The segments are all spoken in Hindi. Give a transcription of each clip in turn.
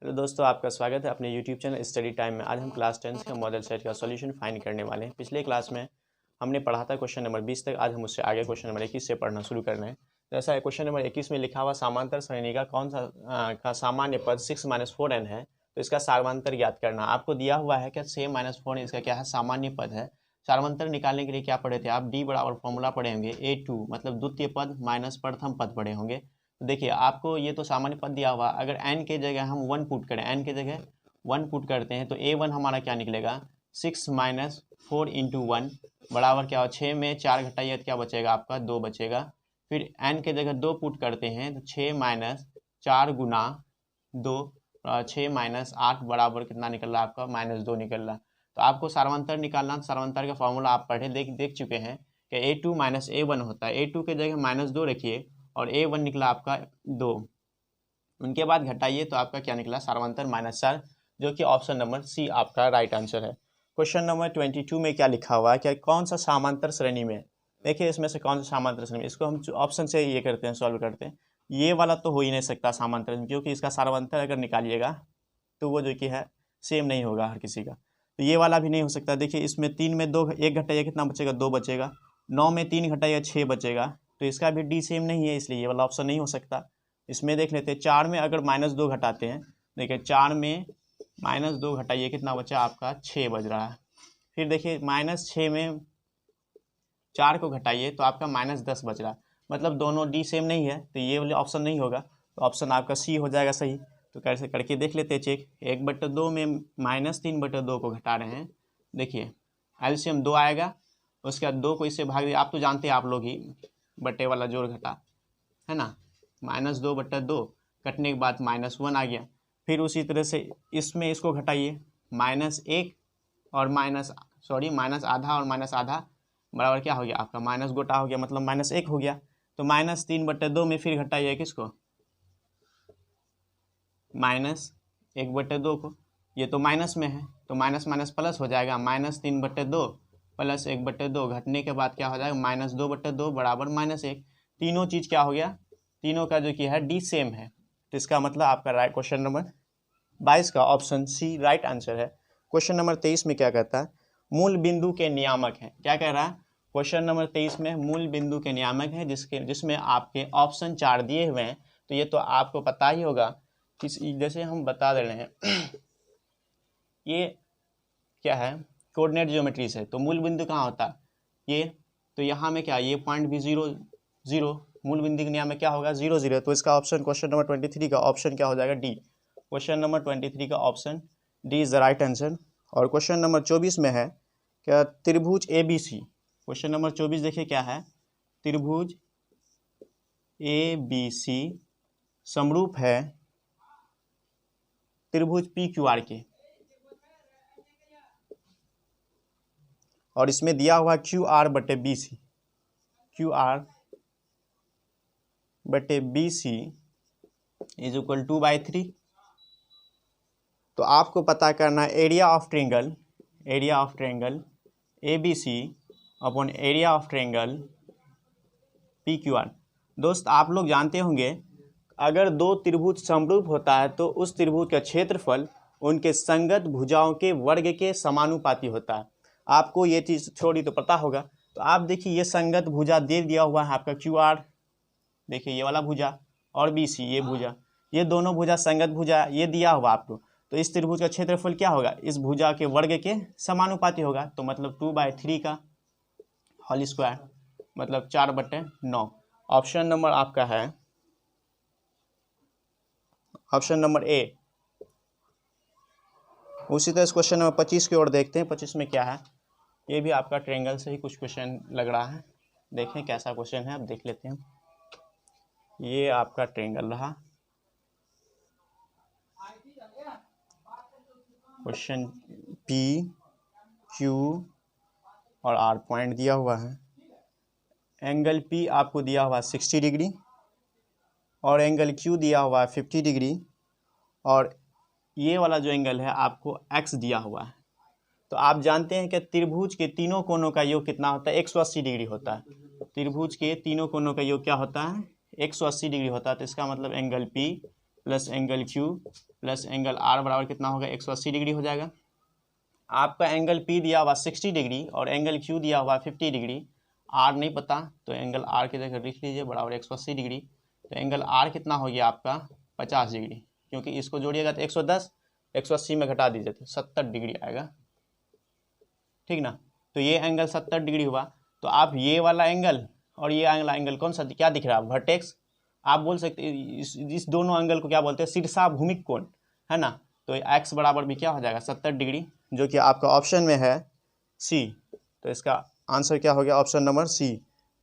हेलो दोस्तों, आपका स्वागत है अपने यूट्यूब चैनल स्टडी टाइम में। आज हम क्लास 10 का मॉडल सेट का सॉल्यूशन फाइंड करने वाले हैं। पिछले क्लास में हमने पढ़ा था क्वेश्चन नंबर 20 तक। आज हम उससे आगे क्वेश्चन नंबर 21 से पढ़ना शुरू कर रहे हैं। जैसा क्वेश्चन नंबर 21 में लिखा हुआ समांतर श्रेणी का कौन सा का सामान्य पद 6 - 4n है, तो इसका सामांतर ज्ञात करना। आपको दिया हुआ है क्या 6 - 4 इसका क्या है, सामान्य पद है। सामांतर निकालने के लिए क्या पढ़े थे आप, डी बराबर फॉर्मूला पढ़े होंगे A2 मतलब द्वितीय पद माइनस प्रथम पद पढ़े होंगे। तो देखिए आपको ये तो सामान्य पद दिया हुआ, अगर n के जगह हम 1 पुट करें, n के जगह 1 पुट करते हैं तो a1 हमारा क्या निकलेगा 6 - 4 × 1 बराबर क्या हो, 6 में 4 घटाइए तो क्या बचेगा आपका 2 बचेगा। फिर n के जगह 2 पुट करते हैं तो 6 - 4 गुना 2 6 - 8 बराबर कितना निकल रहा है आपका -2 निकल रहा। तो आपको सामांतर निकालना, सामांतर का फॉर्मूला आप पढ़े देख चुके हैं कि a2 - a1 होता है। a2 के जगह -2 रखिए और a1 निकला आपका 2, उनके बाद घटाइए तो आपका क्या निकला सामांतर -4, जो कि ऑप्शन नंबर सी आपका राइट आंसर है। क्वेश्चन नंबर 22 में क्या लिखा हुआ है, क्या कौन सा समांतर श्रेणी में, देखिए इसमें से कौन सा समांतर श्रेणी में, इसको हम ऑप्शन से ये करते हैं, सॉल्व करते हैं। ये वाला तो हो ही नहीं सकता समांतर, क्योंकि इसका सामांतर अगर निकालिएगा तो वो जो कि है सेम नहीं होगा हर किसी का। तो ये वाला भी नहीं हो सकता। देखिए इसमें 3 में 2 1 घटाइए कितना बचेगा 2 बचेगा, 9 में 3 घटाइए 6 बचेगा, तो इसका भी डी सेम नहीं है, इसलिए ये वाला ऑप्शन नहीं हो सकता। इसमें देख लेते हैं 4 में अगर -2 घटाते हैं, देखिए 4 में -2 घटाइए कितना बचा आपका 6 बज रहा है। फिर देखिए -6 में 4 को घटाइए तो आपका -10 बच रहा है, मतलब दोनों डी सेम नहीं है, तो ये वाले ऑप्शन नहीं होगा। तो ऑप्शन आपका सी हो जाएगा सही। तो कैसे करके देख लेते हैं चेक। 1/2 में -3/2 को घटा रहे हैं, देखिए एलसीएम 2 आएगा, उसके बाद 2 को इससे भाग दिया। आप तो जानते हैं आप लोग ही बट्टे वाला जोड़ घटा है ना, -2/2 कटने के बाद -1 आ गया। फिर उसी तरह से इसमें इसको घटाइए, -1 और -आधा और -आधा बराबर क्या हो गया आपका माइनस गोटा हो गया, मतलब -1 हो गया। तो -3/2 में फिर घटाइए किसको, -1/2 को, ये तो माइनस में है तो माइनस माइनस प्लस हो जाएगा, -3/2 प्लस 1/2 घटने के बाद क्या हो जाएगा -2/2 बराबर -1। तीनों चीज़ क्या हो गया, तीनों का जो कि है डी सेम है। तो इसका मतलब आपका राइट क्वेश्चन नंबर 22 का ऑप्शन सी राइट आंसर है। क्वेश्चन नंबर 23 में क्या कहता है, मूल बिंदु के नियामक है। क्या कह रहा है क्वेश्चन नंबर 23 में, मूल बिंदु के नियामक है, जिसमें आपके ऑप्शन 4 दिए हुए हैं। तो ये तो आपको पता ही होगा, जैसे हम बता दे रहे हैं ये क्या है कोऑर्डिनेट ज्योमेट्री से। तो मूल बिंदु कहाँ होता है ये, तो यहाँ में क्या ये पॉइंट भी 0 0, मूल बिंदु के नियामक क्या होगा 0 0। तो इसका ऑप्शन क्वेश्चन नंबर 23 का ऑप्शन क्या हो जाएगा डी। क्वेश्चन नंबर 23 का option D is the right answer. और क्वेश्चन नंबर 24 में है क्या, त्रिभुज ABC। क्वेश्चन नंबर 24 देखिए क्या है, त्रिभुज ABC समरूप है त्रिभुज PQR के, और इसमें दिया हुआ QR/BC, QR/BC इज इक्वल 2/3। तो आपको पता करना है area of triangle ABC upon area of triangle PQR। दोस्त आप लोग जानते होंगे, अगर दो त्रिभुज समरूप होता है तो उस त्रिभुज का क्षेत्रफल उनके संगत भुजाओं के वर्ग के समानुपाती होता है। आपको ये चीज़ थोड़ी तो पता होगा। तो आप देखिए ये संगत भुजा दे दिया हुआ है आपका QR, देखिए ये वाला भुजा, और BC ये भुजा, ये दोनों भुजा संगत भुजा ये दिया हुआ आपको। तो इस त्रिभुज का क्षेत्रफल क्या होगा, इस भुजा के वर्ग के समानुपाती होगा। तो मतलब 2/3 का होल स्क्वायर, मतलब 4/9। ऑप्शन नंबर आपका है ऑप्शन नंबर ए। उसी तरह क्वेश्चन नंबर 25 की ओर देखते हैं। 25 में क्या है, ये भी आपका ट्रायंगल से ही कुछ क्वेश्चन लग रहा है, देखें कैसा क्वेश्चन है, अब देख लेते हैं। ये आपका ट्रायंगल रहा, क्वेश्चन P Q और R पॉइंट दिया हुआ है। एंगल P आपको दिया हुआ 60 डिग्री और एंगल Q दिया हुआ है 50 डिग्री, और ये वाला जो एंगल है आपको X दिया हुआ है। तो आप जानते हैं कि त्रिभुज के तीनों कोनों का योग कितना होता है 180 डिग्री होता है। त्रिभुज के तीनों कोनों का योग क्या होता है 180 डिग्री होता है। तो इसका मतलब angle P plus angle Q plus angle R बराबर कितना होगा 180 डिग्री हो जाएगा। आपका एंगल पी दिया हुआ 60 डिग्री और एंगल क्यू दिया हुआ 50 डिग्री, आर नहीं पता तो एंगल आर की जगह लिख लीजिए बराबर 180 डिग्री। तो एंगल आर कितना हो गया आपका 50 डिग्री, क्योंकि इसको जोड़िएगा तो 110, 180 में घटा दीजिए तो 70 डिग्री आएगा, ठीक ना। तो ये एंगल 70 डिग्री हुआ। तो आप ये वाला एंगल और ये वाला एंगल कौन सा क्या दिख रहा है, वर्टेक्स। आप बोल सकते इस दोनों एंगल को क्या बोलते हैं, शीर्षाभूमिक कोण, है ना। तो एक्स बराबर भी क्या हो जाएगा 70 डिग्री, जो कि आपका ऑप्शन में है सी। तो इसका आंसर क्या हो गया, ऑप्शन नंबर सी।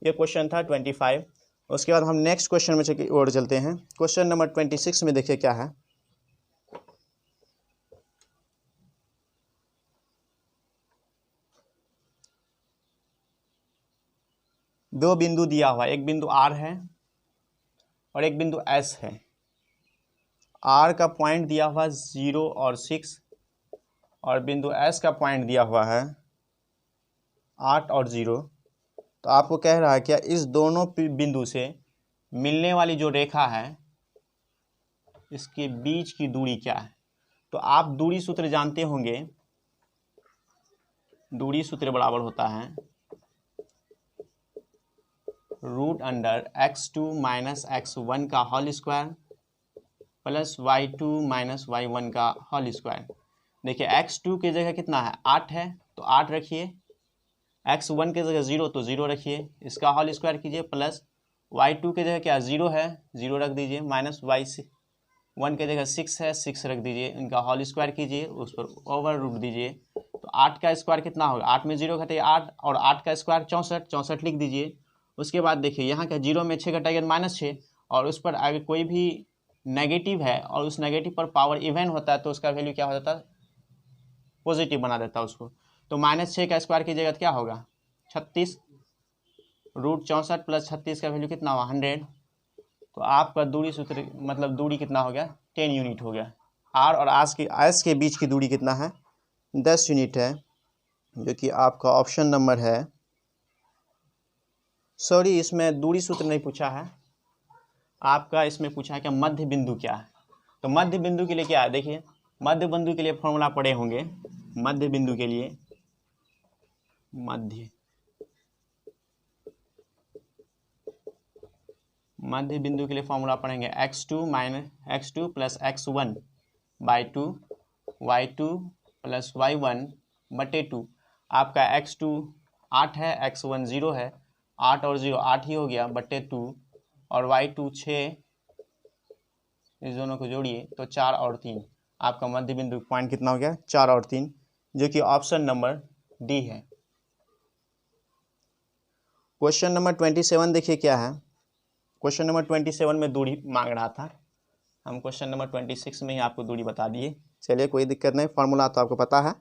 ये क्वेश्चन था 25। उसके बाद हम नेक्स्ट क्वेश्चन में और चलते हैं। क्वेश्चन नंबर 26 में देखिए क्या है। दो बिंदु दिया हुआ, एक बिंदु आर है और एक बिंदु एस है। आर का पॉइंट दिया हुआ 0 और 6 और बिंदु एस का पॉइंट दिया हुआ है 8 और 0। तो आपको कह रहा है क्या इस दोनों बिंदु से मिलने वाली जो रेखा है इसके बीच की दूरी क्या है। तो आप दूरी सूत्र जानते होंगे, दूरी सूत्र बराबर होता है √x2 माइनस x1 का whole square plus y2 minus y1 का होल स्क्वायर। देखिए x2 की जगह कितना है 8 है तो 8 रखिए, x1 की जगह 0 तो 0 रखिए, इसका होल स्क्वायर कीजिए, प्लस y2 की जगह क्या 0 है 0 रख दीजिए, माइनस y1 की जगह 6 है 6 रख दीजिए, इनका होल स्क्वायर कीजिए, उस पर ओवर रूट दीजिए। तो 8 का स्क्वायर कितना होगा, 8 में 0 घटाइए 8 और 8 का स्क्वायर 64, 64 लिख दीजिए। उसके बाद देखिए यहाँ का 0 में 6 घटाइए -6 और उस पर अगर कोई भी नेगेटिव है और उस नेगेटिव पर पावर इवन होता है तो उसका वैल्यू क्या हो जाता है, पॉजिटिव बना देता है उसको। तो -6 का स्क्वायर की जगह क्या होगा 36, √64 प्लस 36 का वैल्यू कितना हुआ 100। तो आपका दूरी सूत्र मतलब दूरी कितना हो गया 10 यूनिट हो गया। आर और एस के बीच की दूरी कितना है 10 यूनिट है, जो कि आपका ऑप्शन नंबर है, सॉरी इसमें दूरी सूत्र नहीं पूछा है आपका, इसमें पूछा है कि मध्य बिंदु क्या है। तो मध्य बिंदु के लिए क्या है, देखिए मध्य बिंदु के लिए फॉर्मूला पढ़े होंगे। मध्य बिंदु के लिए मध्य बिंदु के लिए फॉर्मूला पढ़ेंगे x2 plus x1 by 2 y2 plus y1 बटे 2। आपका x2 8 है x1 0 है, 8 और 0 8 ही हो गया बटे 2 और y2 6, इस दोनों को जोड़िए तो 4 और 3। आपका मध्य बिंदु पॉइंट कितना हो गया 4 और 3, जो कि ऑप्शन नंबर डी है। क्वेश्चन नंबर 27 देखिए क्या है। क्वेश्चन नंबर 27 में दूरी मांग रहा था, हम क्वेश्चन नंबर 26 में ही आपको दूरी बता दिए। चलिए कोई दिक्कत नहीं, फॉर्मूला तो आपको पता है।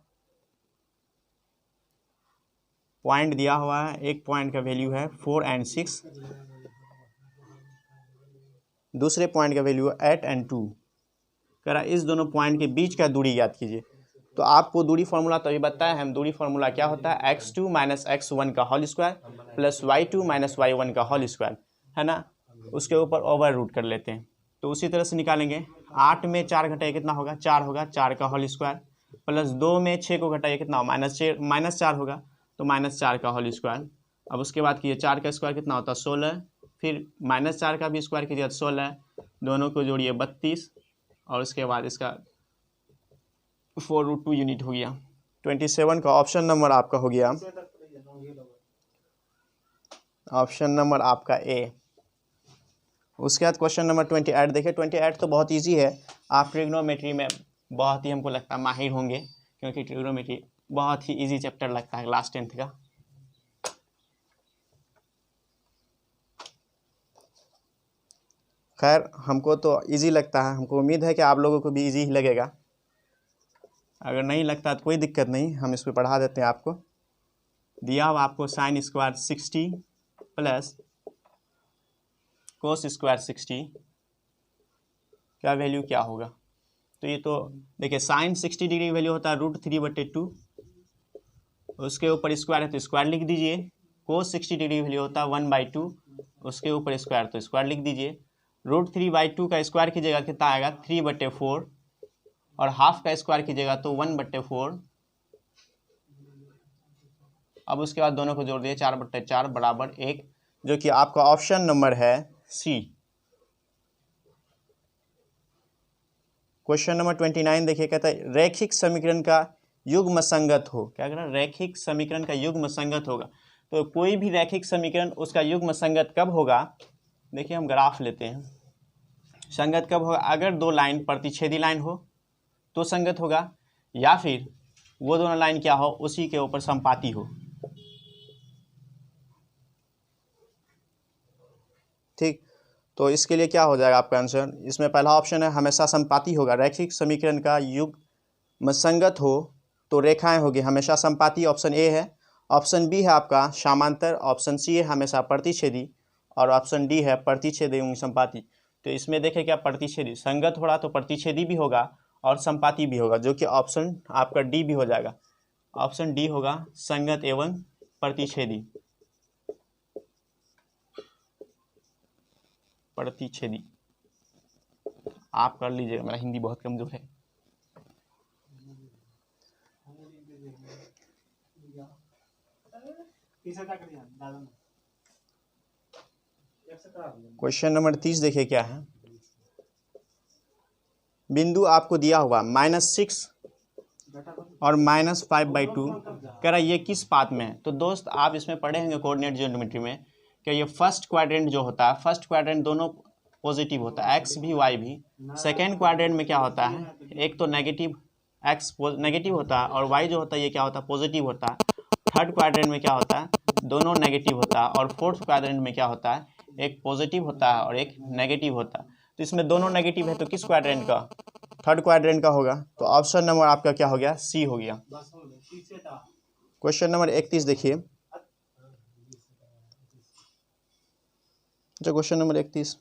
पॉइंट दिया हुआ है, एक पॉइंट का वैल्यू है 4 और 6, दूसरे पॉइंट का वैल्यू है 8 और 2। कह रहा इस दोनों पॉइंट के बीच का दूरी याद कीजिए। तो आपको दूरी फार्मूला तो अभी बताया हम, दूरी फार्मूला क्या होता है x2 माइनस x1 का whole square plus y2 minus y1 का होल स्क्वायर, है ना। उसके ऊपर ओवर रूट कर लेते हैं, तो उसी तरह से निकालेंगे। 8 में 4 घटाइए कितना होगा 4 होगा, 4 का होल स्क्वायर प्लस 2 में 6 को घटाइए कितना होगा -4 होगा, तो -4 का होल स्क्वायर। अब उसके बाद कीजिए 4 का स्क्वायर कितना होता है 16, फिर -4 का भी स्क्वायर कीजिए 16, दोनों को जोड़िए 32 और उसके बाद इसका 4√2 यूनिट हो गया। 27 का ऑप्शन नंबर आपका हो गया, ऑप्शन नंबर आपका ए। उसके बाद क्वेश्चन नंबर 28 देखिए। 28 तो बहुत इजी है, आप ट्रिग्नोमेट्री में बहुत ही हमको लगता है माहिर होंगे, क्योंकि ट्रिग्नोमेट्री बहुत ही इजी चैप्टर लगता है क्लास 10th का। खैर हमको तो इजी लगता है, हमको उम्मीद है कि आप लोगों को भी इजी ही लगेगा। अगर नहीं लगता तो कोई दिक्कत नहीं, हम इस पर पढ़ा देते हैं आपको। दिया हुआ आपको sine square 60 plus cos square 60 का वैल्यू क्या होगा। तो ये तो देखिए साइन 60 डिग्री वैल्यू होता है √3/2, उसके ऊपर स्क्वायर है तो स्क्वायर लिख दीजिए। कोस 60 डिग्री वैल्यू होता है 1/2, उसके ऊपर स्क्वायर तो स्क्वायर लिख दीजिए। √3/2 का स्क्वायर कीजिएगा कितना आएगा 3/4 और हाफ का स्क्वायर कीजिएगा तो 1/4। अब उसके बाद दोनों को जोड़ दिए 4/4 बराबर 1, जो कि आपका ऑप्शन नंबर है सी। क्वेश्चन नंबर 29 देखिए, कहता है रैखिक समीकरण का युग्म संगत हो। क्या कह रहा है? रैखिक समीकरण का युग्म संगत होगा। तो कोई भी रैखिक समीकरण उसका युग्म संगत कब होगा? देखिए हम ग्राफ लेते हैं। संगत कब होगा? अगर दो लाइन प्रतिच्छेदी लाइन हो तो संगत होगा, या फिर वो दोनों लाइन क्या हो, उसी के ऊपर संपाती हो। ठीक, तो इसके लिए क्या हो जाएगा आपका आंसर? इसमें पहला ऑप्शन है हमेशा संपाती होगा। रैखिक समीकरण का युग्म संगत हो तो रेखाएं होगी हमेशा संपाती, ऑप्शन ए है। ऑप्शन बी है आपका समांतर, ऑप्शन सी है हमेशा प्रतिच्छेदी, और ऑप्शन डी है प्रतिच्छेदी एवं संपाती। तो इसमें देखें क्या प्रतिच्छेदी संगत हो रहा तो प्रतिच्छेदी भी होगा और संपाती भी होगा, जो कि ऑप्शन आपका डी भी हो जाएगा। ऑप्शन डी होगा संगत एवं प्रतिच्छेदी। प्रतिच्छेदी आप कर लीजिएगा, मेरा हिंदी बहुत कमजोर है। क्वेश्चन नंबर 30 देखिए क्या है। बिंदु आपको दिया हुआ -6 और -5/2 कह रहा है ये किस पाथ में है? तो दोस्त आप इसमें पढ़े होंगे कोऑर्डिनेट ज्योमेट्री में कि ये फर्स्ट क्वाड्रेंट जो होता है, फर्स्ट क्वाड्रेंट दोनों पॉजिटिव होता है, एक्स भी वाई भी। सेकेंड क्वाड्रेंट में क्या होता है, एक तो नेगेटिव, एक्स नेगेटिव होता है और वाई जो होता है ये क्या होता है, पॉजिटिव होता है। थर्ड क्वाड्रेंट में क्या होता है, दोनों नेगेटिव होता है। और फोर्थ क्वाड्रेंट में क्या होता है, एक पॉजिटिव होता है और एक नेगेटिव होता है। तो इसमें दोनों नेगेटिव है तो किस क्वाड्रेंट का? थर्ड क्वाड्रेंट का होगा। तो ऑप्शन नंबर आपका क्या हो गया? सी हो गया। क्वेश्चन नंबर 31 देखिए। जो क्वेश्चन नंबर 31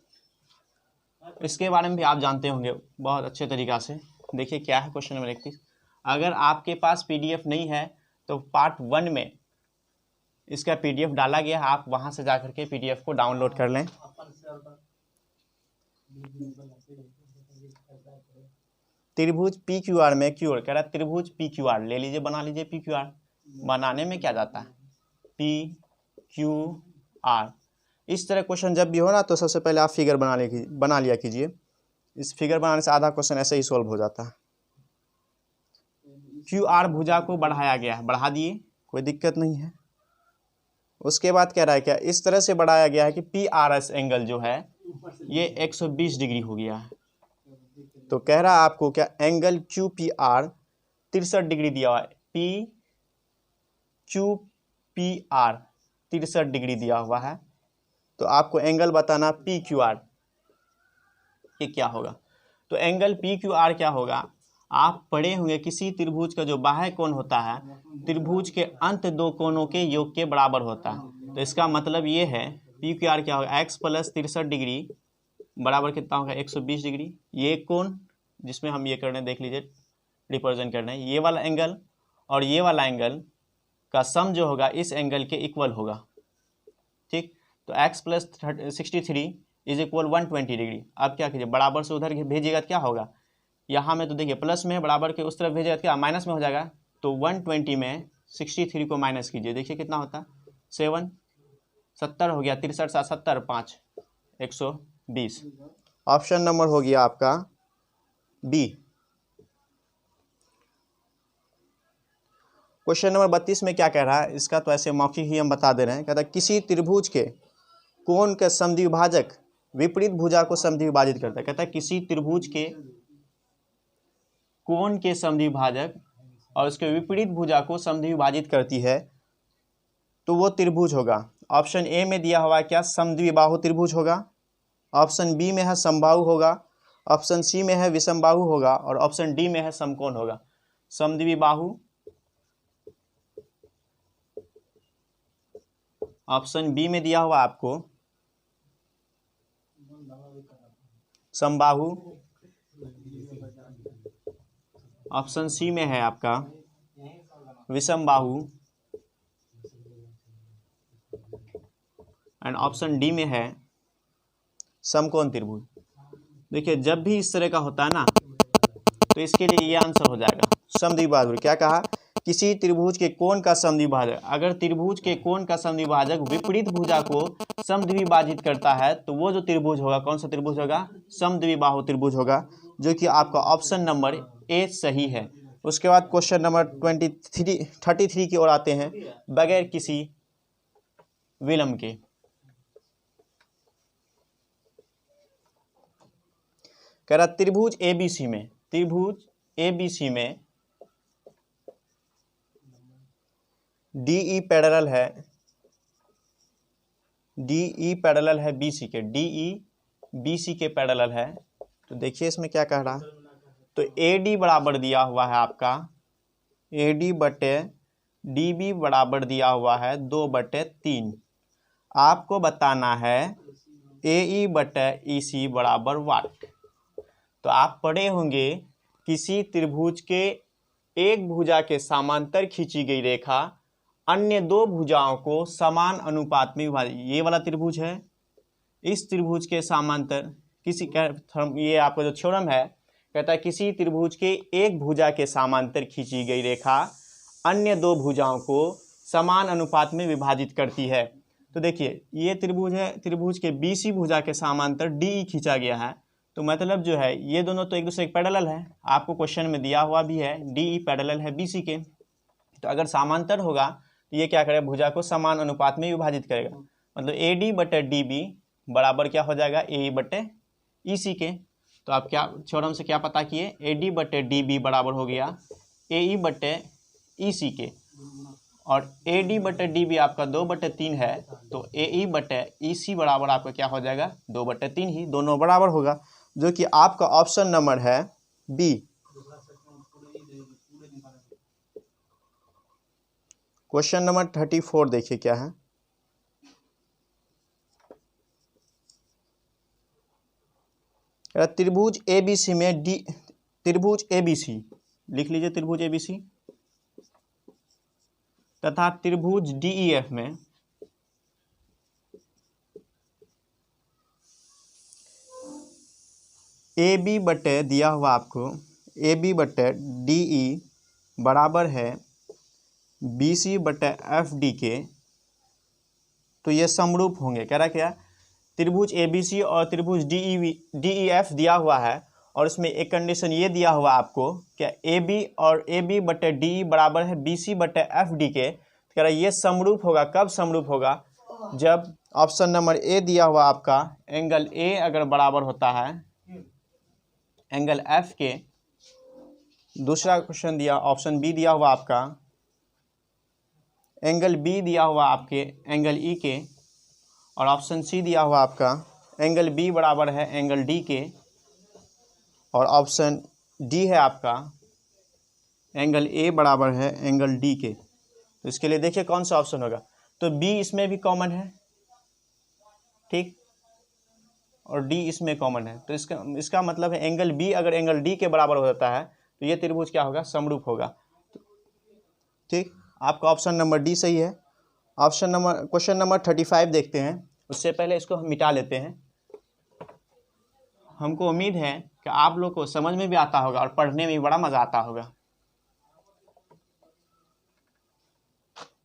इसके बारे में भी आप जानते होंगे बहुत अच्छे तरीक़ा से। देखिए क्या है क्वेश्चन नंबर 31। अगर आपके पास पीडीएफ नहीं है तो पार्ट 1 में इसका पीडीएफ डाला गया है, आप वहां से जाकर के पीडीएफ को डाउनलोड कर लें। त्रिभुज पी क्यू आर में क्यू आर कह रहा है, त्रिभुज पी क्यू आर ले लीजिए, बना लीजिए। पी क्यू आर बनाने में क्या जाता है, पी क्यू आर। इस तरह क्वेश्चन जब भी हो ना तो सबसे पहले आप फिगर बना लिया कीजिए। इस फिगर बनाने से आधा क्वेश्चन ऐसे ही सॉल्व हो जाता है। क्यू आर भुजा को बढ़ाया गया है, बढ़ा दिए, कोई दिक्कत नहीं है। उसके बाद कह रहा है क्या, इस तरह से बढ़ाया गया है कि पी आर एस एंगल जो है ये 120 डिग्री हो गया है। तो कह रहा है आपको क्या, angle Q P R 63 degree दिया हुआ है। P Q P R 63 degree दिया हुआ है। तो आपको एंगल बताना पी क्यू आर ये क्या होगा। तो एंगल पी क्यू आर क्या होगा, आप पढ़े होंगे किसी त्रिभुज का जो बाह्य कोण होता है त्रिभुज के अंत दो कोणों के योग के बराबर होता है। तो इसका मतलब ये है पी क्यू आर क्या होगा, एक्स प्लस 63 डिग्री बराबर कितना होगा 120 डिग्री। ये कोण जिसमें हम ये करने देख लीजिए रिप्रेजेंट करना है, ये वाला एंगल और ये वाला एंगल का सम जो होगा इस एंगल के इक्वल होगा। ठीक, तो x plus 63 is equal 120 degree. अब क्या कीजिए, बराबर से उधर भेजिएगा तो क्या होगा, यहाँ में तो देखिए प्लस में है, बराबर के उस तरफ भेजिएगा तो क्या माइनस में हो जाएगा। तो 120 में 63 को माइनस कीजिए, देखिए कितना होता है 7, 70 हो गया, 63 7 70 5 120। ऑप्शन नंबर हो गया आपका बी। क्वेश्चन नंबर 32 में क्या कह रहा है, इसका तो ऐसे मौखिक ही हम बता दे रहे हैं। कहता है किसी त्रिभुज के कोण का समद्विभाजक विपरीत भुजा को समद्विभाजित करता है। कहता है किसी त्रिभुज के कोण के समद्विभाजक और उसके विपरीत भुजा को समद्विभाजित करती है तो वो त्रिभुज होगा। ऑप्शन ए में दिया हुआ है क्या, समद्विबाहु त्रिभुज होगा। ऑप्शन बी में है समबाहु होगा। ऑप्शन सी में है विषमबाहु होगा और ऑप्शन डी में है समकोण होगा। समद्विबाहु, ऑप्शन बी में दिया हुआ आपको समबाहु, ऑप्शन सी में है आपका विषमबाहु एंड ऑप्शन डी में है समकोण त्रिभुज। देखिए जब भी इस तरह का होता है ना तो इसके लिए ये आंसर हो जाएगा समद्विभाजक। क्या कहा, किसी त्रिभुज के कोण का समद्विभाजक, अगर त्रिभुज के कोण का समद्विभाजक विपरीत भुजा को समद्विभाजित करता है तो वो जो त्रिभुज होगा कौन सा त्रिभुज होगा, समद्विबाहु त्रिभुज होगा, जो कि आपका ऑप्शन नंबर ए सही है। उसके बाद क्वेश्चन नंबर 33 की ओर आते हैं, बगैर किसी विलंब के। कह रहा त्रिभुज एबीसी में, त्रिभुज एबीसी में डीई पैरेलल है, डीई पैरेलल है बीसी के, डीई बीसी के पैरेलल है। तो देखिए इसमें क्या कह रहा, तो एडी बराबर दिया हुआ है आपका, एडी बटे डीबी बराबर दिया हुआ है 2/3। आपको बताना है एई बटे ईसी बराबर वाट। तो आप पढ़े होंगे किसी त्रिभुज के एक भुजा के समांतर खींची गई रेखा अन्य दो भुजाओं को समान अनुपात में विभाजित, ये वाला त्रिभुज है, इस त्रिभुज के समांतर किसी ये आपका जो थ्योरम है कहता है किसी त्रिभुज के एक भुजा के समांतर खींची गई रेखा अन्य दो भुजाओं को समान अनुपात में विभाजित करती है। तो देखिए ये त्रिभुज है, त्रिभुज के बीसी भुजा के समांतर डीई खींचा गया है, तो मतलब जो है ये दोनों तो एक दूसरे के पैरेलल है, आपको क्वेश्चन में दिया हुआ भी है डीई पैरेलल है बीसी के। तो अगर समांतर होगा तो ये क्या करेगा, भुजा को समान अनुपात में विभाजित करेगा, मतलब एडी बटे डीबी बराबर क्या हो जाएगा, ए बटे ईसी के। तो आप क्या थ्योरम से क्या पता किए, एडी बटे डीबी बराबर हो गया ए बटे ईसी के, और एडी बटे डीबी आपका 2/3 है, तो ए बटे ईसी बराबर आपका क्या हो जाएगा 2/3 ही, दोनों बराबर होगा, जो कि आपका ऑप्शन नंबर है बी। क्वेश्चन नंबर 34 देखिए क्या है, त्रिभुज एबीसी में त्रिभुज एबीसी लिख लीजिए, त्रिभुज एबीसी तथा त्रिभुज डीईएफ में ए बी बटे दिया हुआ आपको ए बी बटे डीई बराबर है बी सी बटे एफ डी के, तो ये समरूप होंगे। कह रहा क्या, त्रिभुज ए बी सी और त्रिभुज डीई एफ दिया हुआ है, और इसमें एक कंडीशन ये दिया हुआ आपको क्या ए बी और ए बी बटे डी बराबर है बी सी बटे एफ डी के। तो कह रहा ये समरूप होगा, कब समरूप होगा, जब ऑप्शन नंबर ए दिया हुआ आपका एंगल ए अगर बराबर होता है एंगल एफ के, दूसरा क्वेश्चन दिया ऑप्शन बी दिया हुआ आपका एंगल बी दिया हुआ आपके एंगल ई के, और ऑप्शन सी दिया हुआ आपका एंगल बी बराबर है एंगल डी के, और ऑप्शन डी है आपका एंगल ए बराबर है एंगल डी के। तो इसके लिए देखिए कौन सा ऑप्शन होगा, तो बी इसमें भी कॉमन है, ठीक, और डी इसमें कॉमन है, तो इसका मतलब है एंगल बी अगर एंगल डी के बराबर हो जाता है तो ये त्रिभुज क्या होगा, समरूप होगा। ठीक, आपका ऑप्शन नंबर डी सही है। क्वेश्चन नंबर 35 देखते हैं, उससे पहले इसको हम मिटा लेते हैं। हमको उम्मीद है कि आप लोग को समझ में भी आता होगा और पढ़ने में भी बड़ा मजा आता होगा।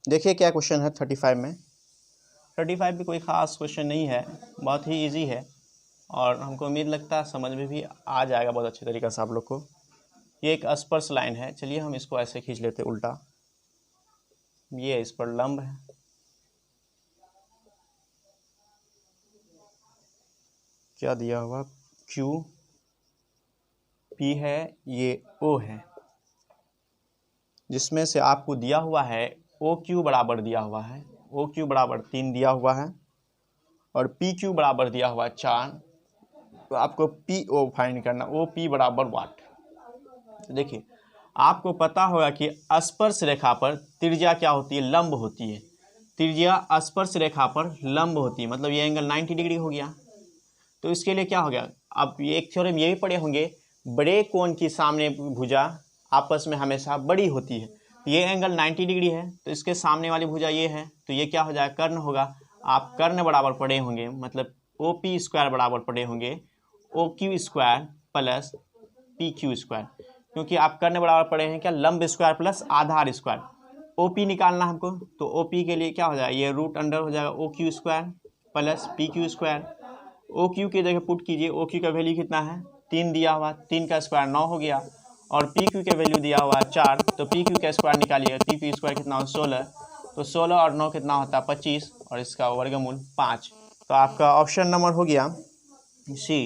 देखिए क्या क्वेश्चन है 35 में। 35 भी कोई ख़ास क्वेश्चन नहीं है, बहुत ही इजी है, और हमको उम्मीद लगता है समझ में भी आ जाएगा बहुत अच्छे तरीके से आप लोग को। ये एक स्पर्श लाइन है, चलिए हम इसको ऐसे खींच लेते उल्टा, ये इस पर लंब है, क्या दिया हुआ क्यू पी है, ये ओ है, जिसमें से आपको दिया हुआ है ओ क्यू बराबर दिया हुआ है, ओ क्यू बराबर 3 दिया हुआ है, और पी क्यू बराबर दिया हुआ है 4। तो आपको पी ओ फाइंड करना, ओ पी बराबर वाट। तो देखिए आपको पता होगा कि स्पर्श रेखा पर त्रिज्या क्या होती है, लंब होती है। त्रिज्या स्पर्श रेखा पर लंब होती है, मतलब ये एंगल 90 डिग्री हो गया। तो इसके लिए क्या हो गया, आप ये एक थ्योरम ये भी पढ़े होंगे, बड़े कोण की सामने भुजा आपस में हमेशा बड़ी होती है। ये एंगल 90 डिग्री है, तो इसके सामने वाली भुजा ये है, तो ये क्या हो जाएगा, कर्ण होगा। आप कर्ण बराबर पढ़े होंगे, मतलब ओ पी स्क्वायर बराबर पढ़े होंगे, O Q square plus P Q square, क्योंकि आप करने बराबर पड़े हैं क्या, लंब स्क्वायर प्लस आधार स्क्वायर। ओ पी निकालना हमको, तो ओ पी के लिए क्या हो जाएगा, ये रूट अंडर हो जाएगा O Q square plus P Q square. O Q की जगह पुट कीजिए, ओ क्यू का वैल्यू कितना है 3 दिया हुआ, 3 का स्क्वायर 9 हो गया, और पी क्यू का वैल्यू दिया हुआ है 4, तो पी क्यू का स्क्वायर निकालिएगा, पी क्यू स्क्वायर कितना हो 16, तो 16 और 9 कितना होता है 25, और इसका वर्गमूल 5। तो आपका ऑप्शन नंबर हो गया सी।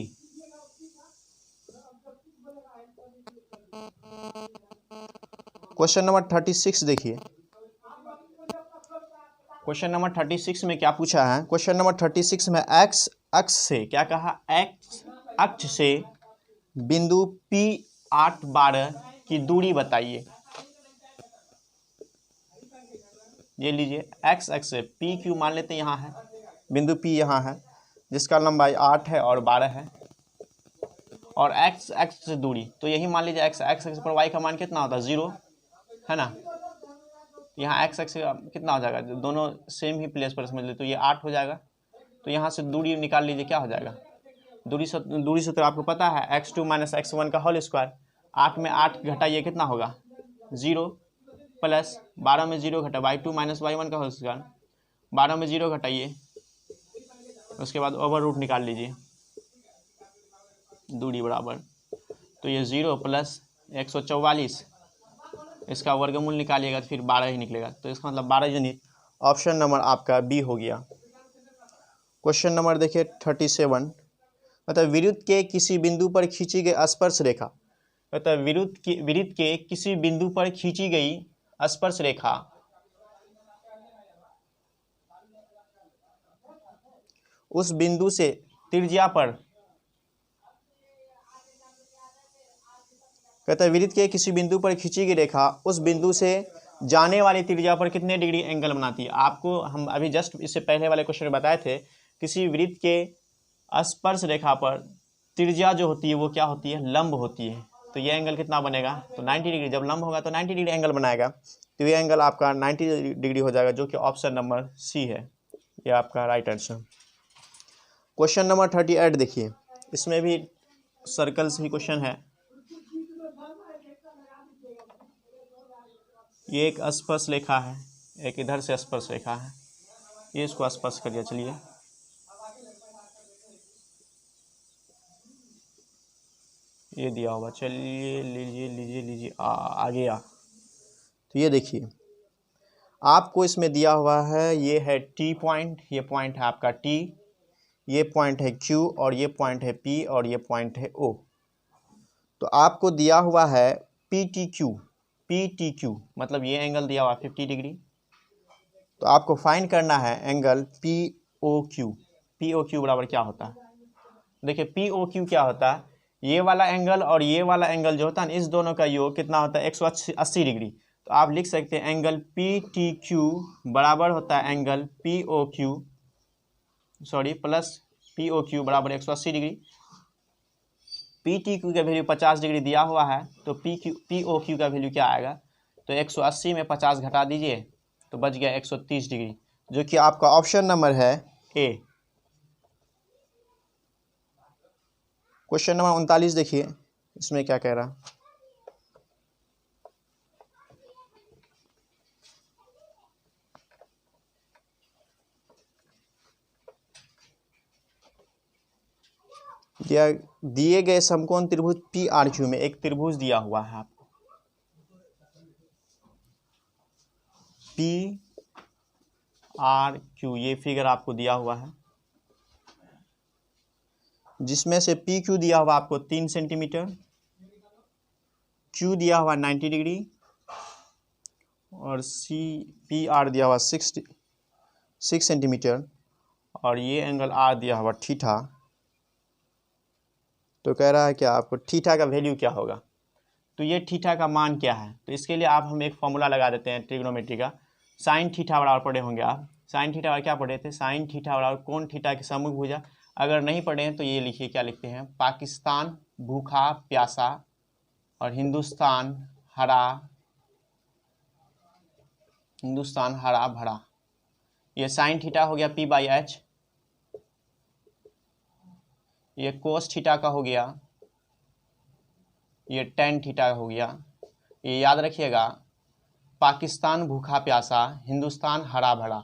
क्वेश्चन नंबर 36 देखिए, क्वेश्चन नंबर 36 में क्या पूछा है, क्वेश्चन नंबर 36 में एक्स अक्ष से क्या कहा, एक्स अक्ष से बिंदु P812 की दूरी बताइए। ये लीजिए एक्स अक्ष से पी क्यू मान लेते हैं यहाँ है, बिंदु P यहाँ है जिसका लंबाई 8 है और 12 है, और एक्स एक्स से दूरी, तो यही मान लीजिए एक्स एक्स एक्स पर वाई का मान कितना होता है 0 है ना, यहाँ एक्स एक्स कितना हो जाएगा, दोनों सेम ही प्लेस पर समझ ले, तो ये 8 हो जाएगा, तो यहाँ से दूरी निकाल लीजिए क्या हो जाएगा, दूरी से तो आपको पता है x2 माइनस x1 का होल स्क्वायर, 8 में 8 घटाइए कितना होगा 0, प्लस 12 में 0 घटा y2 माइनस y1 का होल स्क्वायर, 12 में 0 घटाइए, उसके बाद ओवर रूट निकाल लीजिए, दूरी बराबर, तो ये 0 प्लस 144, इसका वर्गमूल निकालिएगा तो फिर 12 ही निकलेगा, तो इसका मतलब 12 यूनिट। ऑप्शन नंबर आपका बी हो गया। क्वेश्चन नंबर देखिए 37, मतलब विरुद्ध के किसी बिंदु पर खींची गई स्पर्श रेखा, मतलब विरुद्ध के किसी बिंदु पर खींची गई स्पर्श रेखा उस बिंदु से त्रिज्या पर, कहता है विरुद्ध के किसी बिंदु पर खींची गई रेखा उस बिंदु से जाने वाली त्रिज्या पर कितने डिग्री एंगल बनाती है। आपको हम अभी जस्ट इससे पहले वाले क्वेश्चन में बताए थे, किसी वृत्त के स्पर्श रेखा पर त्रिज्या जो होती है वो क्या होती है, लंब होती है, तो ये एंगल कितना बनेगा, तो 90 डिग्री, जब लंब होगा तो 90 डिग्री एंगल बनाएगा, तो ये एंगल आपका 90 डिग्री हो जाएगा, जो कि ऑप्शन नंबर सी है, ये आपका राइट आंसर। क्वेश्चन नंबर 38 देखिए, इसमें भी सर्कल से ही क्वेश्चन है। ये एक स्पर्श रेखा है, एक इधर से स्पर्श रेखा है, ये इसको स्पर्श करिए, चलिए ये दिया होगा, चलिए लीजिए लीजिए लीजिए आ गया। तो ये देखिए आपको इसमें दिया हुआ है, ये है टी पॉइंट, ये पॉइंट है आपका टी, ये पॉइंट है क्यू, और ये पॉइंट है पी, और ये पॉइंट है ओ। तो आपको दिया हुआ है पी टी क्यू, मतलब ये एंगल दिया हुआ 50 डिग्री, तो आपको फाइंड करना है एंगल पी ओ क्यू बराबर क्या होता है। देखिए पी ओ क्यू क्या होता है, ये वाला एंगल और ये वाला एंगल जो होता है ना, इस दोनों का योग कितना होता है 180 डिग्री, तो आप लिख सकते हैं एंगल पी टी क्यू बराबर होता है angle P O Q, sorry plus P O Q बराबर 180 डिग्री। पी टी क्यू का वैल्यू 50 डिग्री दिया हुआ है, तो पी ओ क्यू का वैल्यू क्या आएगा, तो 180 में 50 घटा दीजिए तो बच गया 130 डिग्री, जो कि आपका ऑप्शन नंबर है ए। क्वेश्चन नंबर 39 देखिए, इसमें क्या कह रहा, दिए गए समकोण त्रिभुज पी आर क्यू में एक त्रिभुज दिया हुआ है आपको पी आर क्यू, ये फिगर आपको दिया हुआ है, जिसमें से पी क्यू दिया हुआ आपको 3 सेंटीमीटर, क्यू दिया हुआ 90 डिग्री, और सी पी आर दिया हुआ 6 सेंटीमीटर, और ये एंगल आर दिया हुआ थीटा। तो कह रहा है कि आपको थीटा का वैल्यू क्या होगा, तो ये थीटा का मान क्या है, तो इसके लिए आप हम एक फॉर्मूला लगा देते हैं ट्रिग्नोमेट्री का। साइन थीटा बराबर पढ़े होंगे आप, साइन थीटा बराबर क्या पढ़े थे, साइन थीटा बराबर कोण थीटा के सम्मुख भुजा। अगर नहीं पढ़े हैं तो ये लिखिए, क्या लिखते हैं, पाकिस्तान भूखा प्यासा और हिंदुस्तान हरा भरा, ये साइन थीटा हो गया P/H, ये कोस थीटा का हो गया, ये टेन थीटा हो गया। ये याद रखिएगा, पाकिस्तान भूखा प्यासा, हिंदुस्तान हरा भरा।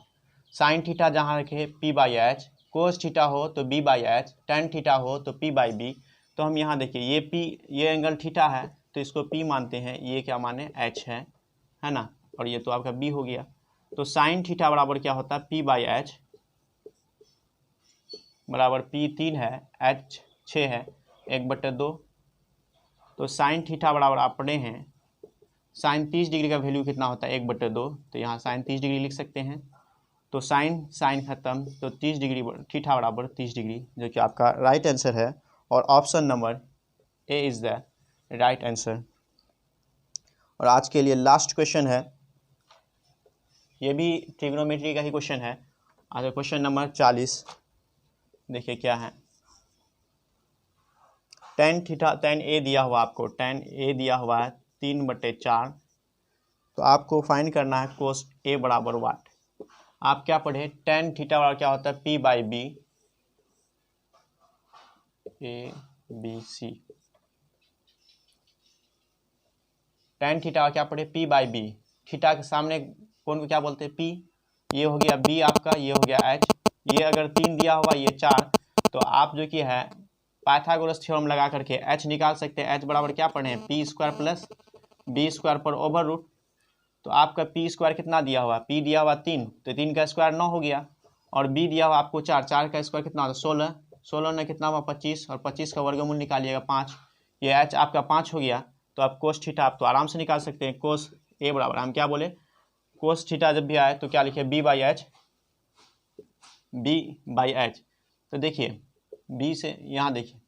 साइन थीटा जहाँ रखे p/h, कोस थीटा हो तो b/h, टेन थीटा हो तो p/b। तो हम यहाँ देखिए ये p, ये एंगल थीटा है तो इसको p मानते हैं, ये क्या माने h है ना, और ये तो आपका b हो गया। तो साइन थीटा बराबर क्या होता है p/h बराबर p 3 है, h 6 है, 1/2। तो साइन थीटा बराबर आप पढ़े हैं, साइन 30 डिग्री का वैल्यू कितना होता है 1/2, तो यहाँ साइन 30 डिग्री लिख सकते हैं। तो साइन खत्म, तो 30 डिग्री थीटा बराबर 30 डिग्री, जो कि आपका राइट आंसर है। और option number A is the right answer. और आज के लिए लास्ट क्वेश्चन है, ये भी ट्रिग्नोमेट्री का ही क्वेश्चन है। आज क्वेश्चन नंबर 40 देखिए क्या है। टेन ए दिया हुआ आपको, टेन ए दिया हुआ है 3/4। तो आपको फाइंड करना है कोस ए बराबर वाट। आप क्या पढ़े, टेन थीटा बराबर क्या होता है p/b, ABC। टेन थीटा क्या पढ़े p/b, थीटा के सामने कौन को क्या बोलते हैं p, ये हो गया b आपका, ये हो गया h। ये अगर 3 दिया हुआ, ये 4, तो आप जो कि है पाइथागोरस थ्योरम लगा करके h निकाल सकते हैं। h बराबर क्या पढ़े हैं p² प्लस b² पर ओवर रूट। तो आपका p² कितना दिया हुआ, p दिया हुआ 3, तो 3 का स्क्वायर 9 हो गया, और b दिया हुआ आपको 4, 4 का स्क्वायर कितना होता 16, 16 में कितना हुआ 25, और 25 का वर्गमूल निकालिएगा 5, ये h आपका 5 हो गया। तो आप कोस थीटा आप तो आराम से निकाल सकते हैं। कोस ए बराबर हम क्या बोले, कोस थीटा जब भी आए तो क्या लिखे b/h, b/h। तो देखिए b से यहाँ देखिए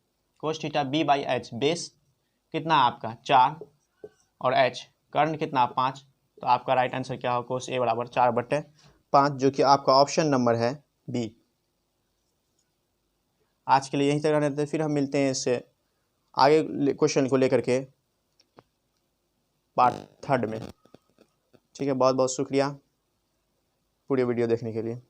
कोस थीटा b/h, बेस कितना है आपका 4, और h कर्ण कितना 5। तो आपका राइट आंसर क्या हो, कोस ए बराबर 4/5, जो कि आपका ऑप्शन नंबर है बी। आज के लिए यहीं तक रहने देते, फिर हम मिलते हैं इससे आगे क्वेश्चन को लेकर के पार्ट 3 में। ठीक है, बहुत बहुत शुक्रिया पूरी वीडियो देखने के लिए।